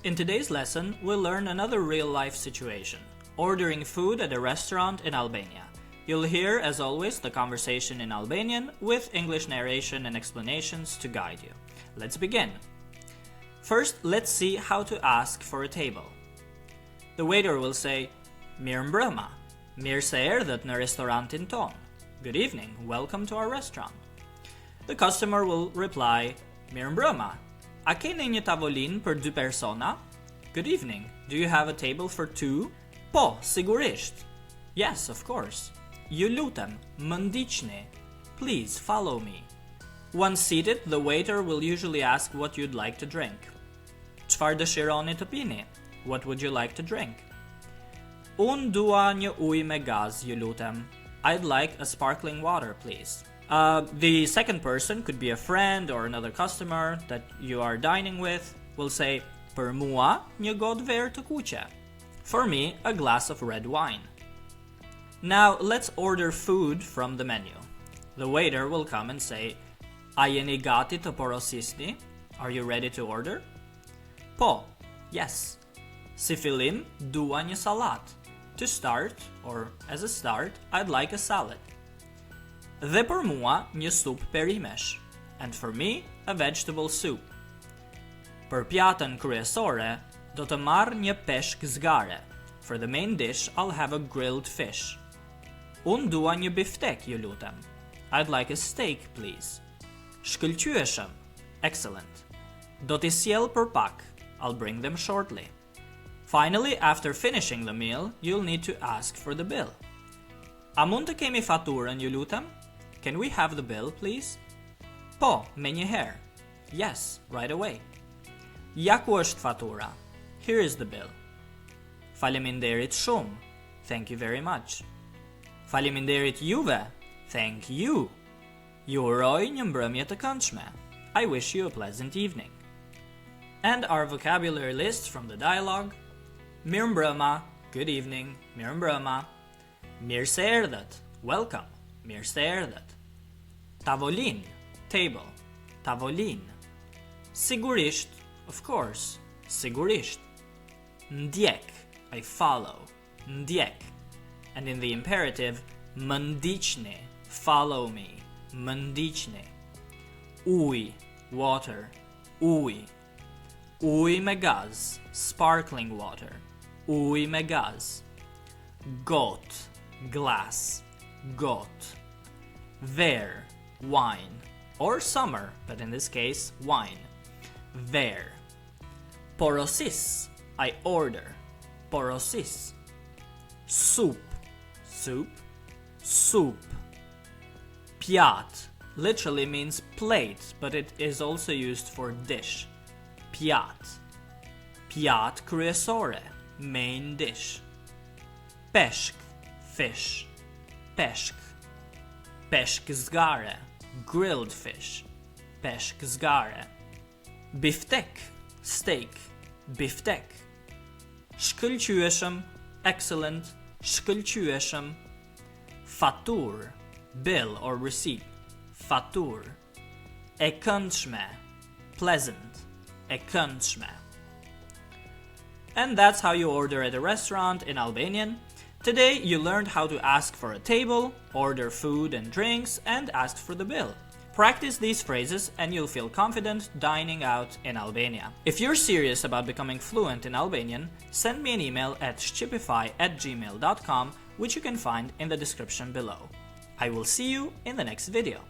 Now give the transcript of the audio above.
In today's lesson, we'll learn another real-life situation, ordering food at a restaurant in Albania. You'll hear, as always, the conversation in Albanian with English narration and explanations to guide you. Let's begin. First, let's see how to ask for a table. The waiter will say, "Mirëmbrëma, mirë se erdhët në restorantin ton. Good evening, welcome to our restaurant." The customer will reply, "Mirëmbrëma, a keni një tavolinë për 2 persona? Good evening, do you have a table for 2? Po, sigurisht. Yes, of course. Ju lutem, më ndiqni. Please follow me." Once seated, the waiter will usually ask what you'd like to drink. Çfarë dëshironi të pini? What would you like to drink? Unë dua një ujë me gaz, ju lutem. I'd like a sparkling water, please. The second person, could be a friend or another customer that you are dining with, will say, "Për mua, një gotë verë të kuqe. For me, a glass of red wine." Now, let's order food from the menu. The waiter will come and say, "A jeni gati të porosisni? Are you ready to order?" Po, yes. Si fillim, dua një salat. To start, or as a start, I'd like a salad. Dhe për mua, një supë perimesh. And for me, a vegetable soup. Për pjatën kryesore, do të marr një peshk zgare. For the main dish, I'll have a grilled fish. Unë dua një biftek, ju lutem. I'd like a steak, please. Shkëlqyeshëm. Excellent. Do t'i sjell për pak. I'll bring them shortly. Finally, after finishing the meal, you'll need to ask for the bill. A mund të kemi faturën, ju lutem? Can we have the bill, please? Po, me njëherë. Yes, right away. Ja ku është fatura. Here is the bill. Faleminderit shumë. Thank you very much. Faleminderit juve. Thank you. Ju uroj një mbrëmje të këndshme. I wish you a pleasant evening. And our vocabulary list from the dialogue. Mirëmbrëma, good evening. Mirëmbrëma. Mirë se erdhët, welcome. Mirë se erdhët. Tavolin, table. Tavolin. Sigurisht, of course. Sigurisht. Ndjek, I follow. Ndjek. And in the imperative, më ndiqni, follow me. Më ndiqni. Uj, water. Uj. Uj me gaz, sparkling water. Uj me gaz. Got, glass. Got. Ver, wine. Or summer, but in this case, wine. Ver. Porosis, I order. Porosis. Soup, soup. Soup. Pjat literally means plate, but it is also used for dish. Pjat. Pjat kryesore, main dish. Peshk, fish. Peshk. Peshk zgare, grilled fish. Peshk zgare. Biftek, steak. Biftek. Shkëlqyeshëm, excellent. Shkëlqyeshëm. Fatur, bill or receipt. Fatur. E këndshme, pleasant. E këndshme. And that's how you order at a restaurant in Albanian. Today you learned how to ask for a table, order food and drinks, and ask for the bill. Practice these phrases and you'll feel confident dining out in Albania. If you're serious about becoming fluent in Albanian, send me an email at shqipify@gmail.com, which you can find in the description below. I will see you in the next video.